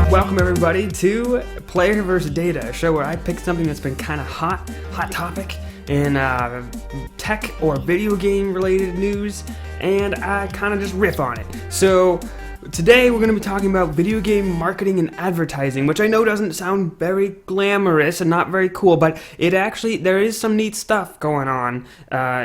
Welcome everybody to Player vs. Data, a show where I pick something that's been kind of hot topic in tech or video game related news, and I kind of just riff on it. So today we're going to be talking about video game marketing and advertising, which I know doesn't sound very glamorous and not very cool, but there is some neat stuff going on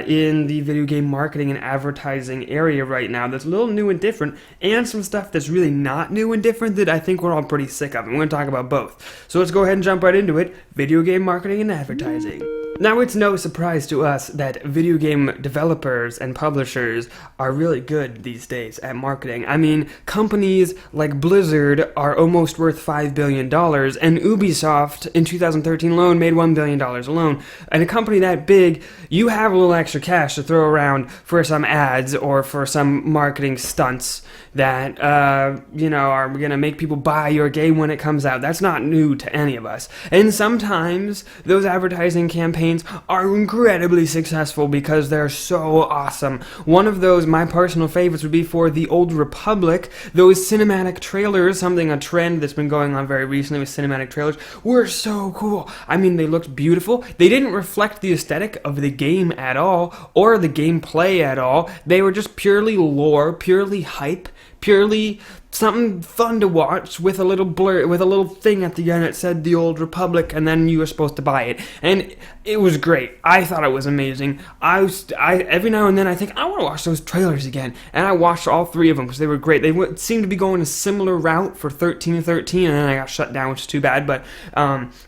in the video game marketing and advertising area right now that's a little new and different, and some stuff that's really not new and different that I think we're all pretty sick of, and we're going to talk about both. So let's go ahead and jump right into it. Video game marketing and advertising. Now, it's no surprise to us that video game developers and publishers are really good these days at marketing. I mean, companies like Blizzard are almost worth $5 billion, and Ubisoft in 2013 alone made $1 billion alone. And a company that big, you have a little extra cash to throw around for some ads or for some marketing stunts that, are going to make people buy your game when it comes out. That's not new to any of us. And sometimes those advertising campaigns are incredibly successful because they're so awesome. One of those, my personal favorites, would be for The Old Republic. Those cinematic trailers, a trend that's been going on very recently with cinematic trailers, were so cool. I mean, they looked beautiful. They didn't reflect the aesthetic of the game at all, or the gameplay at all. They were just purely lore, purely hype, purely something fun to watch with a little blur, with a little thing at the end that said The Old Republic, and then you were supposed to buy it. And it was great. I thought it was amazing. I every now and then I think, I want to watch those trailers again. And I watched all three of them because they were great. They seemed to be going a similar route for 1313, and then I got shut down, which is too bad. But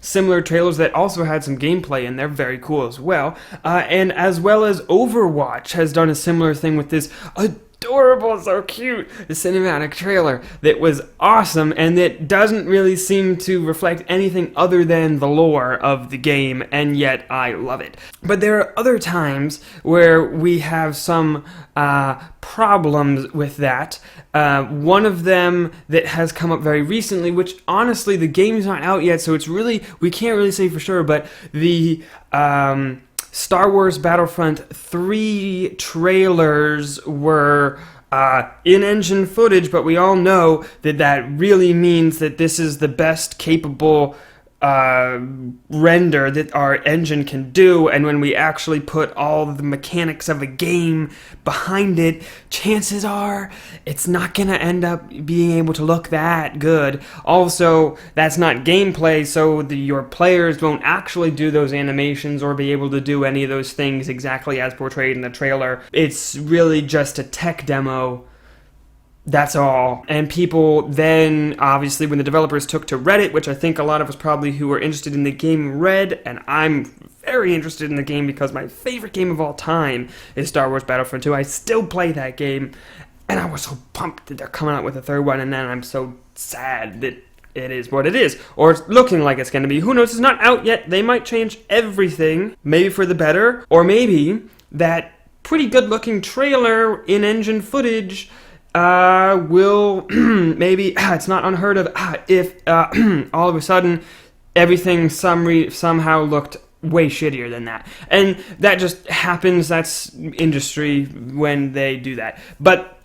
similar trailers that also had some gameplay, and they're very cool as well. And as well as Overwatch has done a similar thing with this adorable, so cute, the cinematic trailer that was awesome, and that doesn't really seem to reflect anything other than the lore of the game, and yet I love it. But there are other times where we have some problems with that. One of them that has come up very recently, which honestly the game's not out yet, so we can't really say for sure, but the Star Wars Battlefront 3 trailers were in-engine footage, but we all know that really means that this is the best capable render that our engine can do, and when we actually put all the mechanics of a game behind it, chances are it's not going to end up being able to look that good. Also, that's not gameplay, so your players won't actually do those animations or be able to do any of those things exactly as portrayed in the trailer. It's really just a tech demo. That's all. And people then, obviously, when the developers took to Reddit, which I think a lot of us probably who are interested in the game read, and I'm very interested in the game because my favorite game of all time is Star Wars Battlefront 2. I still play that game, and I was so pumped that they're coming out with a third one, and then I'm so sad that it is what it is, or it's looking like it's going to be. Who knows? It's not out yet. They might change everything, maybe for the better, or maybe that pretty good-looking trailer in-engine footage will maybe it's not unheard of if all of a sudden everything somehow looked way shittier than that, and that just happens. That's industry when they do that. But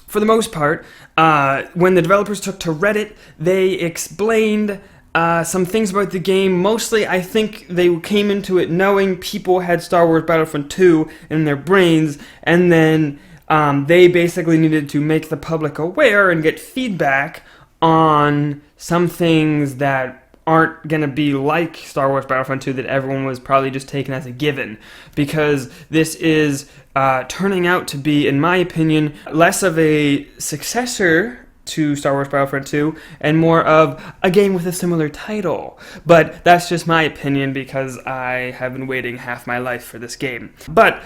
for the most part, when the developers took to Reddit, they explained some things about the game. Mostly, I think they came into it knowing people had Star Wars Battlefront 2 in their brains, and then they basically needed to make the public aware and get feedback on some things that aren't going to be like Star Wars Battlefront 2 that everyone was probably just taken as a given. Because this is turning out to be, in my opinion, less of a successor to Star Wars Battlefront 2 and more of a game with a similar title. But that's just my opinion because I have been waiting half my life for this game. But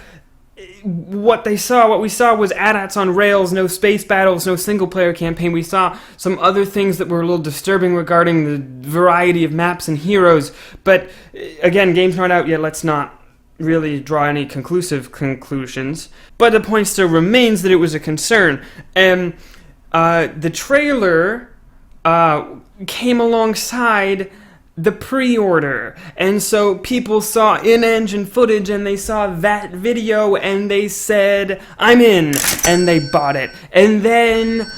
what we saw was AT-ATs on rails, no space battles, no single-player campaign. We saw some other things that were a little disturbing regarding the variety of maps and heroes. But again, game's not out yet. Let's not really draw any conclusive conclusions. But the point still remains that it was a concern. And the trailer came alongside the pre-order. And so people saw in-engine footage and they saw that video and they said, I'm in, and they bought it. And then,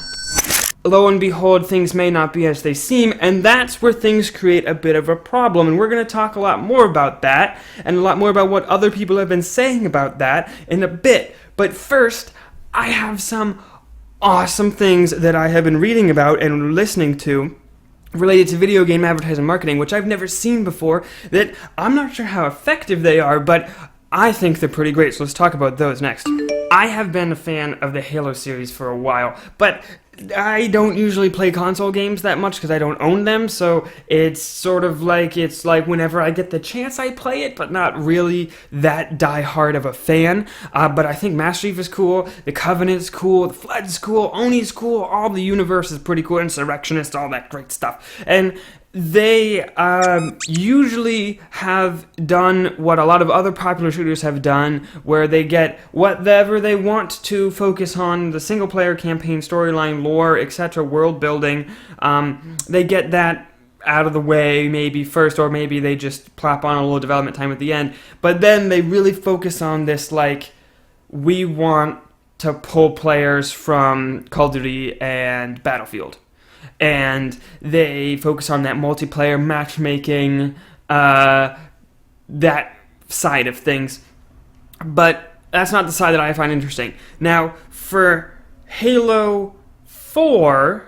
lo and behold, things may not be as they seem, and that's where things create a bit of a problem. And we're going to talk a lot more about that, and a lot more about what other people have been saying about that in a bit. But first, I have some awesome things that I have been reading about and listening to related to video game advertising marketing, which I've never seen before, that I'm not sure how effective they are, but I think they're pretty great, so let's talk about those next. I have been a fan of the Halo series for a while, but I don't usually play console games that much because I don't own them, so it's like whenever I get the chance I play it, but not really that die-hard of a fan. But I think Master Chief is cool, the Covenant's cool, the Flood's cool, Oni's cool, all the universe is pretty cool, Insurrectionist, all that great stuff. And they usually have done what a lot of other popular shooters have done, where they get whatever they want to focus on, the single-player campaign, storyline, lore, etc., world building. They get that out of the way maybe first, or maybe they just plop on a little development time at the end. But then they really focus on this, like, we want to pull players from Call of Duty and Battlefield. And they focus on that multiplayer matchmaking, that side of things. But that's not the side that I find interesting. Now, for Halo 4,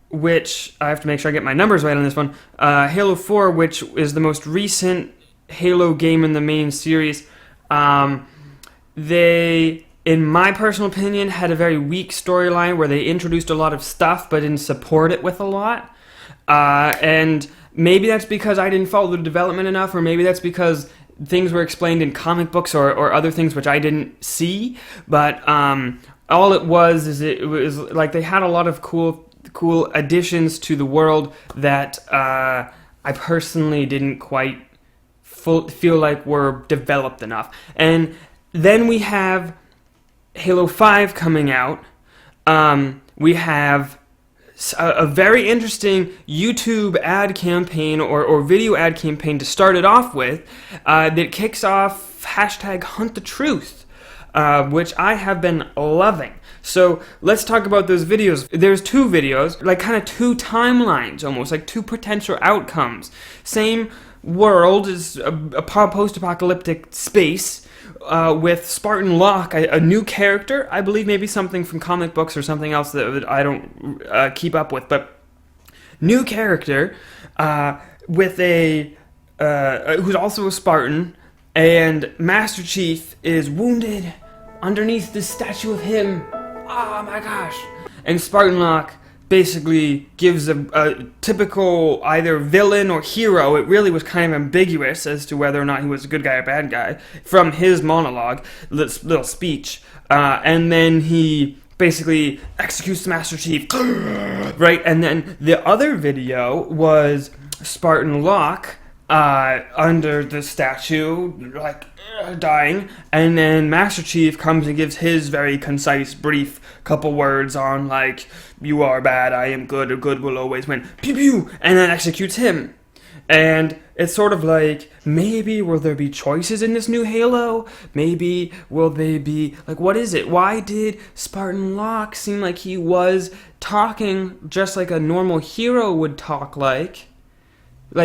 which I have to make sure I get my numbers right on this one, Halo 4, which is the most recent Halo game in the main series, they, in my personal opinion, had a very weak storyline where they introduced a lot of stuff but didn't support it with a lot. And maybe that's because I didn't follow the development enough, or maybe that's because things were explained in comic books or other things which I didn't see. But all it was like they had a lot of cool additions to the world that I personally didn't quite feel like were developed enough. And then we have Halo 5 coming out. We have a very interesting YouTube ad campaign or video ad campaign to start it off with that kicks off #HuntTheTruth, which I have been loving. So let's talk about those videos. There's two videos, like kind of two timelines almost, like two potential outcomes. Same world, is a post-apocalyptic space, with Spartan Locke, a new character, I believe maybe something from comic books or something else that I don't keep up with, but new character with who's also a Spartan, and Master Chief is wounded underneath this statue of him. Oh my gosh. And Spartan Locke basically gives a typical either villain or hero. It really was kind of ambiguous as to whether or not he was a good guy or bad guy from his monologue, little speech. And then he basically executes the Master Chief. Right? And then the other video was Spartan Locke under the statue, like, dying, and then Master Chief comes and gives his very concise, brief couple words on, like, you are bad, I am good, or good will always win, pew pew, and then executes him. And it's sort of like, maybe will there be choices in this new Halo? Maybe will they be, like, what is it? Why did Spartan Locke seem like he was talking just like a normal hero would talk like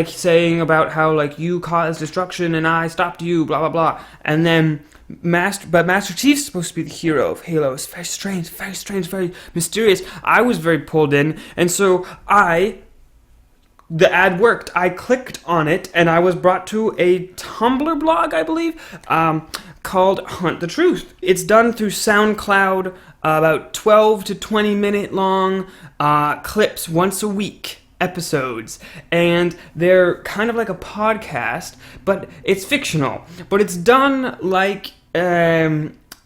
saying about how, like, you caused destruction and I stopped you, blah, blah, blah. And then Master Chief's supposed to be the hero of Halo. It's very strange, very mysterious. I was very pulled in, and so the ad worked. I clicked on it, and I was brought to a Tumblr blog, I believe, called Hunt the Truth. It's done through SoundCloud, about 12 to 20 minute long clips once a week. Episodes, and they're kind of like a podcast, but it's fictional, but it's done like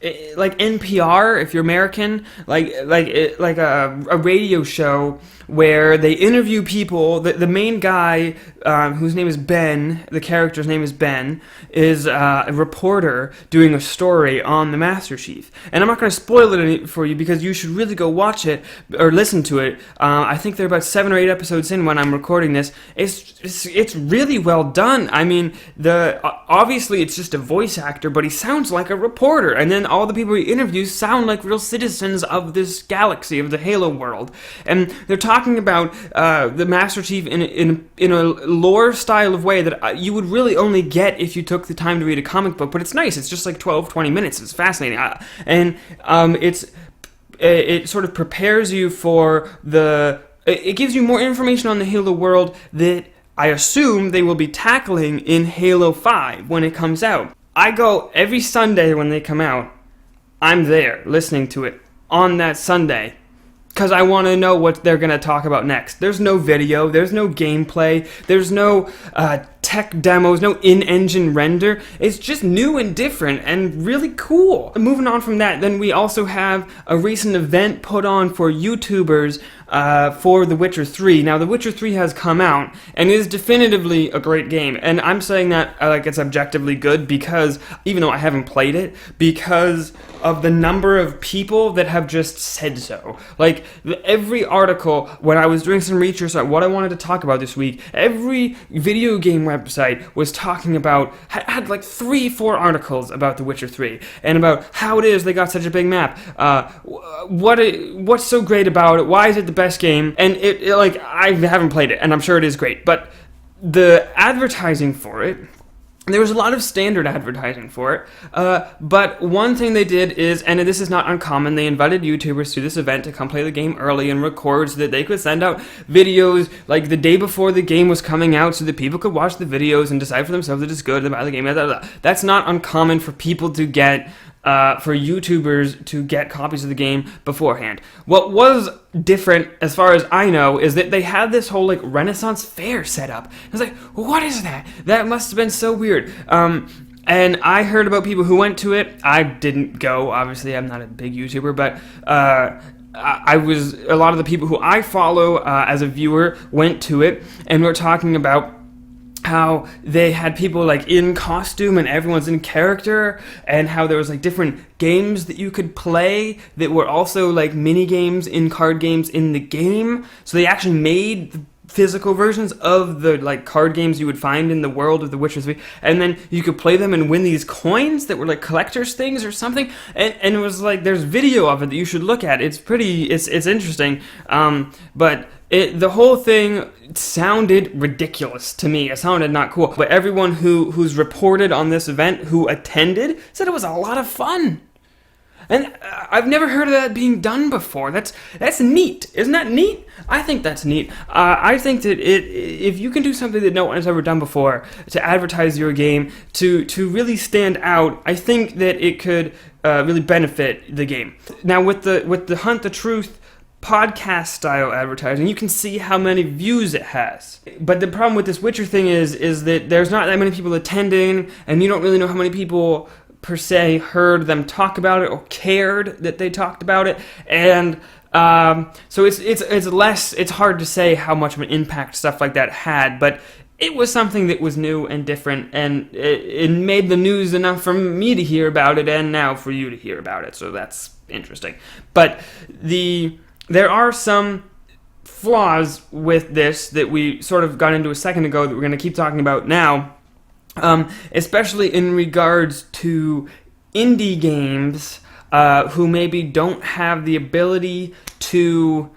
like NPR, if you're American, like a radio show where they interview people. The main guy, whose name is Ben, the character's name is Ben, is a reporter doing a story on the Master Chief. And I'm not going to spoil it for you because you should really go watch it or listen to it. I think they're about 7 or 8 episodes in when I'm recording this. It's really well done. I mean, obviously it's just a voice actor, but he sounds like a reporter. And then all the people he interviews sound like real citizens of this galaxy, of the Halo world. And they're talking about the Master Chief in a lore style of way that you would really only get if you took the time to read a comic book. But it's nice. It's just like 12-20 minutes. It's fascinating. It sort of prepares you for it gives you more information on the Halo world that I assume they will be tackling in Halo 5 when it comes out. I go every Sunday when they come out. I'm there listening to it on that Sunday because I want to know what they're going to talk about next. There's no video, there's no gameplay, there's no tech demos, no in-engine render. It's just new and different and really cool. Moving on from that, then we also have a recent event put on for YouTubers for The Witcher 3. Now, The Witcher 3 has come out and is definitively a great game. And I'm saying that like it's objectively good because, even though I haven't played it, because of the number of people that have just said so. Like, every article, when I was doing some research on what I wanted to talk about this week, every video game website was talking about, had like 3-4 articles about The Witcher 3, and about how it is they got such a big map, what's so great about it, why is it the best game, and like, I haven't played it, and I'm sure it is great, but the advertising for it, there was a lot of standard advertising for it, but one thing they did is, and this is not uncommon, they invited YouTubers to this event to come play the game early and record so that they could send out videos like the day before the game was coming out so that people could watch the videos and decide for themselves that it's good and buy the game. That's not uncommon for people to get, for YouTubers to get copies of the game beforehand. What was different, as far as I know, is that they had this whole like Renaissance fair set up. I was like, what is that? That must have been so weird. And I heard about people who went to it. I didn't go, obviously. I'm not a big YouTuber, but a lot of the people who I follow as a viewer went to it, and we're talking about how they had people like in costume and everyone's in character, and how there was like different games that you could play that were also like mini games in card games in the game. So they actually made the physical versions of the like card games you would find in the world of The Witcher 3, and then you could play them and win these coins that were like collector's things or something, and it was like, there's video of it that you should look at. It's interesting, but the whole thing sounded ridiculous to me. It sounded not cool, but everyone who's reported on this event who attended said it was a lot of fun. And I've never heard of that being done before. That's neat. Isn't that neat? I think that's neat. I think that if you can do something that no one has ever done before to advertise your game, to really stand out, I think that it could really benefit the game. Now, with the Hunt the Truth podcast style advertising, you can see how many views it has. But the problem with this Witcher thing is that there's not that many people attending, and you don't really know how many people per se heard them talk about it or cared that they talked about it, and so it's hard to say how much of an impact stuff like that had, but it was something that was new and different, and it made the news enough for me to hear about it, and now for you to hear about it, so that's interesting. But there are some flaws with this that we sort of got into a second ago that we're going to keep talking about now. Especially in regards to indie games who maybe don't have the ability to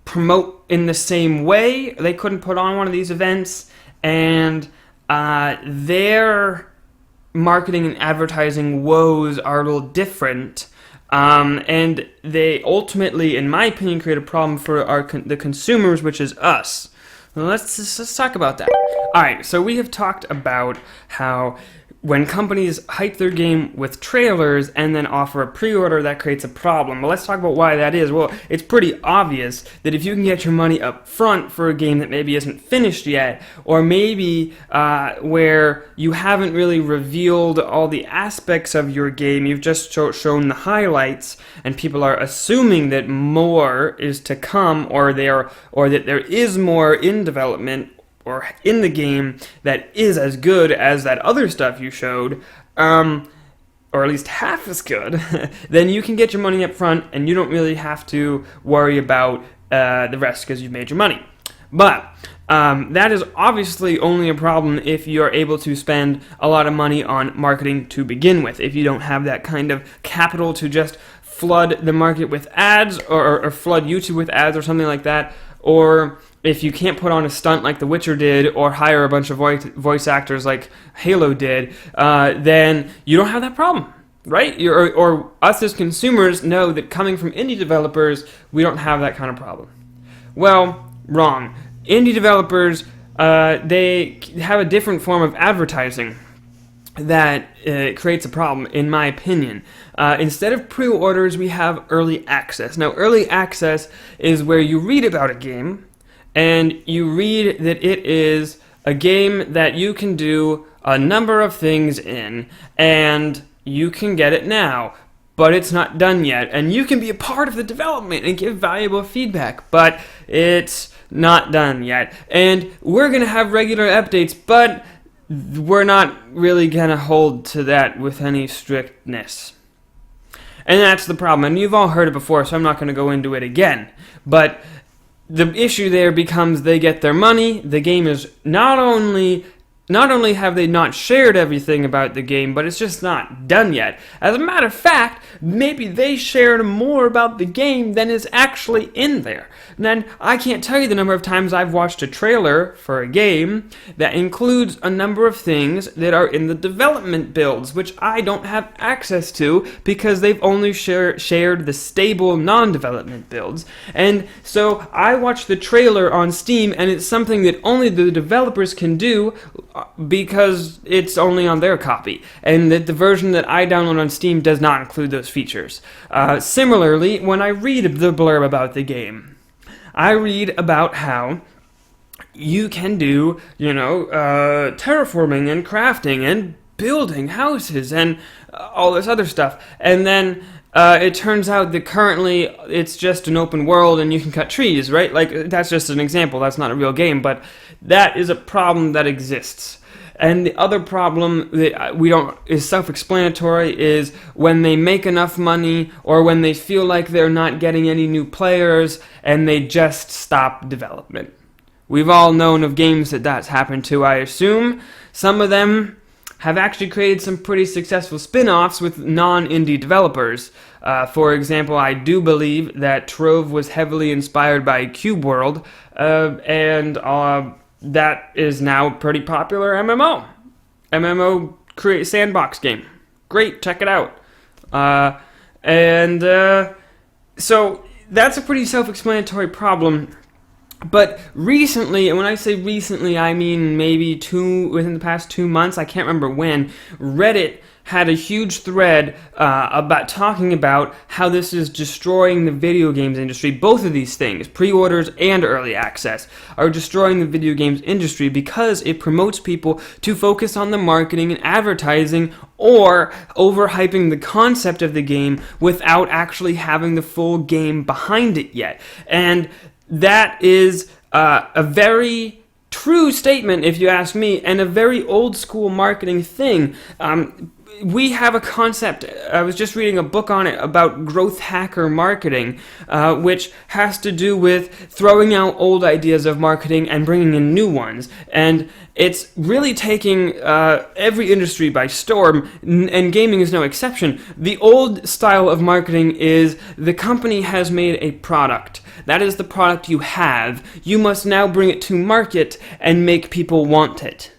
promote in the same way. They couldn't put on one of these events, and their marketing and advertising woes are a little different. And they ultimately, in my opinion, create a problem for the consumers, which is us. Let's talk about that. Alright, so we have talked about how when companies hype their game with trailers and then offer a pre-order, that creates a problem. But let's talk about why that is. Well, it's pretty obvious that if you can get your money up front for a game that maybe isn't finished yet, or maybe where you haven't really revealed all the aspects of your game, you've just shown the highlights, and people are assuming that more is to come, or that there is more in development or in the game that is as good as that other stuff you showed, or at least half as good, then you can get your money up front and you don't really have to worry about the rest because you've made your money. But that is obviously only a problem if you're able to spend a lot of money on marketing to begin with. If you don't have that kind of capital to just flood the market with ads, or flood YouTube with ads or something like that, or if you can't put on a stunt like The Witcher did, or hire a bunch of voice actors like Halo did, then you don't have that problem, right? Or us as consumers know that coming from indie developers, we don't have that kind of problem. Well, wrong. Indie developers, they have a different form of advertising that creates a problem, in my opinion. Instead of pre-orders, we have early access. Now, early access is where you read about a game, and you read that it is a game that you can do a number of things in, and you can get it now, but it's not done yet. And you can be a part of the development and give valuable feedback, but it's not done yet. And we're going to have regular updates, but we're not really going to hold to that with any strictness. And that's the problem. And you've all heard it before, so I'm not going to go into it again. But the issue there becomes they get their money. The game is not only have they not shared everything about the game, but it's just not done yet. As a matter of fact, maybe they shared more about the game than is actually in there. And then I can't tell you the number of times I've watched a trailer for a game that includes a number of things that are in the development builds, which I don't have access to because they've only shared the stable non-development builds. And so I watched the trailer on Steam, and it's something that only the developers can do because it's only on their copy, and that the version that I download on Steam does not include those features. Similarly, when I read the blurb about the game, I read about how you can do, terraforming and crafting and building houses and all this other stuff, and then it turns out that currently it's just an open world and you can cut trees, right? Like, that's just an example, that's not a real game, but that is a problem that exists. And the other problem that is self-explanatory is when they make enough money, or when they feel like they're not getting any new players, and they just stop development. We've all known of games that's happened to, I assume. Some of them have actually created some pretty successful spin-offs with non-indie developers. For example, I do believe that Trove was heavily inspired by Cube World, and that is now a pretty popular MMO sandbox game. Great, check it out. So that's a pretty self-explanatory problem. But recently, and when I say recently, I mean maybe within the past 2 months, I can't remember when, Reddit had a huge thread about talking about how this is destroying the video games industry. Both of these things, pre-orders and early access, are destroying the video games industry because it promotes people to focus on the marketing and advertising, or overhyping the concept of the game without actually having the full game behind it yet. And that is a very true statement, if you ask me, and a very old school marketing thing. We have a concept, I was just reading a book on it, about growth hacker marketing, which has to do with throwing out old ideas of marketing and bringing in new ones. And it's really taking every industry by storm, and gaming is no exception. The old style of marketing is the company has made a product. That is the product you have. You must now bring it to market and make people want it.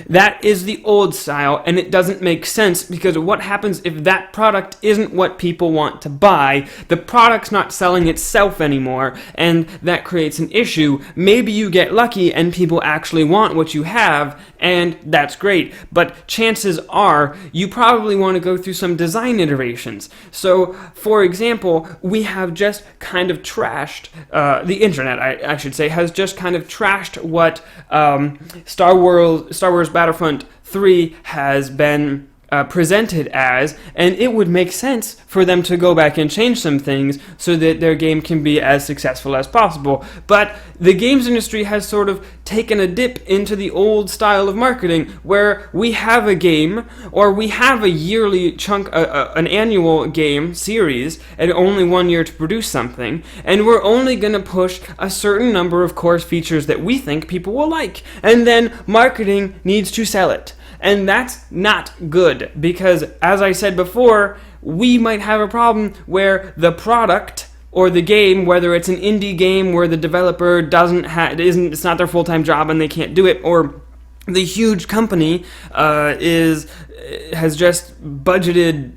That is the old style, and it doesn't make sense because what happens if that product isn't what people want to buy? The product's not selling itself anymore, and that creates an issue. Maybe you get lucky and people actually want what you have, and that's great. But chances are you probably want to go through some design iterations. So, for example, we have just kind of trashed, the internet, I should say, has just kind of trashed what Star Wars Battlefront 3 has been presented as, and it would make sense for them to go back and change some things so that their game can be as successful as possible. But the games industry has sort of taken a dip into the old style of marketing where we have a game or we have a yearly chunk, an annual game series, and only 1 year to produce something, and we're only going to push a certain number of core features that we think people will like, and then marketing needs to sell it. And that's not good because, as I said before, we might have a problem where the product or the game, whether it's an indie game where the developer it's not their full-time job and they can't do it, or the huge company has just budgeted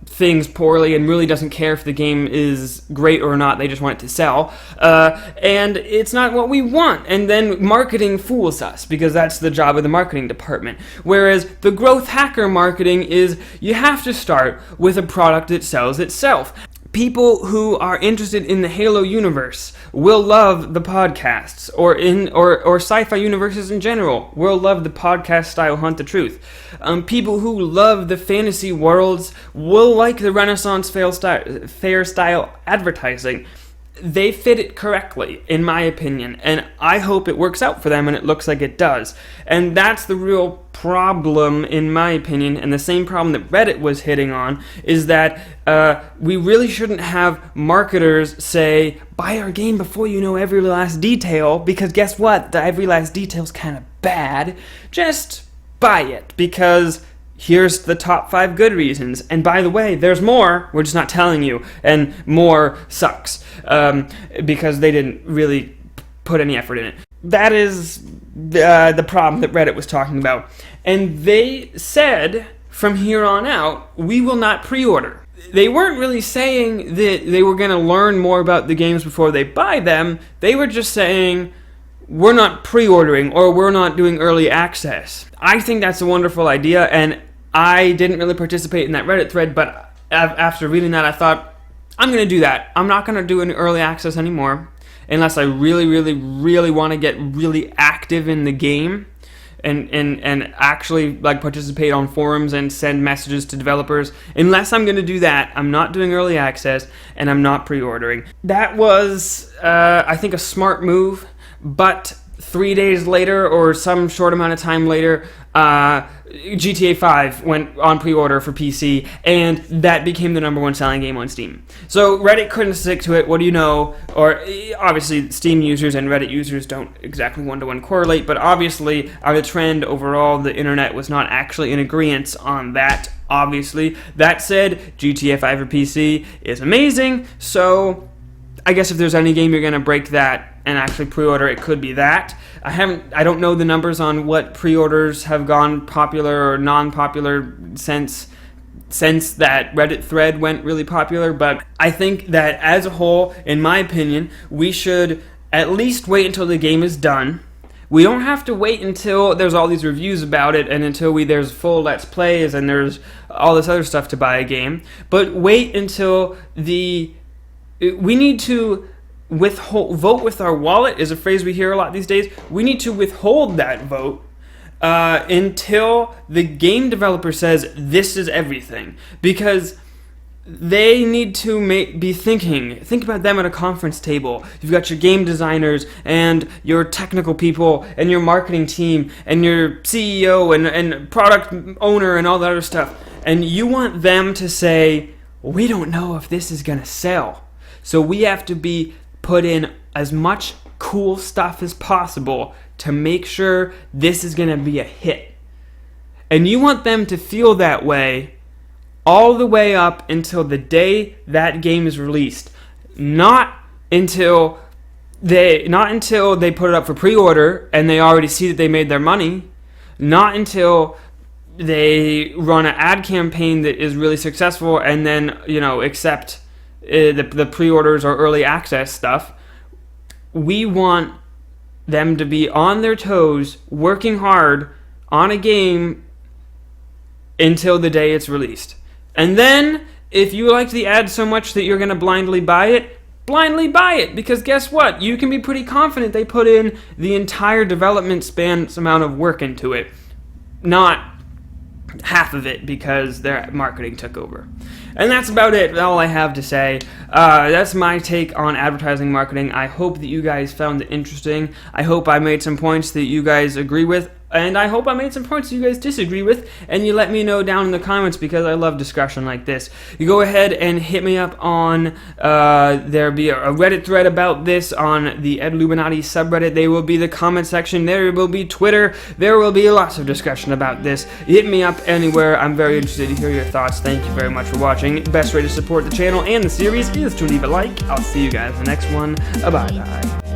things poorly and really doesn't care if the game is great or not, they just want it to sell, and it's not what we want, and then marketing fools us because that's the job of the marketing department. Whereas the growth hacker marketing is you have to start with a product that sells itself. People who are interested in the Halo universe will love the podcasts, or sci-fi universes in general will love the podcast style Hunt the Truth. People who love the fantasy worlds will like the Renaissance fair style advertising. They fit it correctly, in my opinion, and I hope it works out for them, and it looks like it does. And that's the real problem, in my opinion, and the same problem that Reddit was hitting on, is that we really shouldn't have marketers say, buy our game before you know every last detail, because guess what? The every last detail's kind of bad. Just buy it, because here's the top 5 good reasons. And by the way, there's more. We're just not telling you. And more sucks. Because they didn't really put any effort in it. That is the problem that Reddit was talking about. And they said, from here on out, we will not pre-order. They weren't really saying that they were going to learn more about the games before they buy them. They were just saying, we're not pre-ordering, or we're not doing early access. I think that's a wonderful idea, and I didn't really participate in that Reddit thread, but after reading that, I thought, I'm going to do that. I'm not going to do an early access anymore, unless I really, really, really want to get really active in the game, and actually like participate on forums and send messages to developers. Unless I'm going to do that, I'm not doing early access, and I'm not pre-ordering. That was, I think, a smart move. But 3 days later, or some short amount of time later, GTA 5 went on pre-order for PC, and that became the #1 selling game on Steam. So Reddit couldn't stick to it. What do you know? Or obviously, Steam users and Reddit users don't exactly one-to-one correlate, but obviously, the trend overall, the internet was not actually in agreement on that. Obviously, that said, GTA 5 for PC is amazing. So I guess if there's any game you're gonna break that and actually pre-order, it could be that. I don't know the numbers on what pre-orders have gone popular or non-popular since that Reddit thread went really popular, but I think that as a whole, in my opinion, we should at least wait until the game is done. We don't have to wait until there's all these reviews about it and until there's full Let's Plays and there's all this other stuff to buy a game, but wait until we need to vote with our wallet is a phrase we hear a lot these days. We need to withhold that vote until the game developer says this is everything, because they need to think about them at a conference table. You've got your game designers and your technical people and your marketing team and your CEO and product owner and all that other stuff, and you want them to say, we don't know if this is gonna sell, so we have to put in as much cool stuff as possible to make sure this is going to be a hit. And you want them to feel that way all the way up until the day that game is released. Not until they put it up for pre-order and they already see that they made their money. not until they run an ad campaign that is really successful and then, accept the pre-orders or early access stuff. We want them to be on their toes, working hard on a game until the day it's released. And then, if you like the ad so much that you're going to blindly buy it, because guess what? You can be pretty confident they put in the entire development span's amount of work into it, not half of it because their marketing took over. And that's about it, all I have to say. That's my take on advertising marketing. I hope that you guys found it interesting. I hope I made some points that you guys agree with. And I hope I made some points you guys disagree with, and you let me know down in the comments because I love discussion like this. You go ahead and hit me up on, there'll be a Reddit thread about this on the Edluminati subreddit. There will be the comment section. There will be Twitter. There will be lots of discussion about this. Hit me up anywhere. I'm very interested to hear your thoughts. Thank you very much for watching. Best way to support the channel and the series is to leave a like. I'll see you guys in the next one. Bye-bye.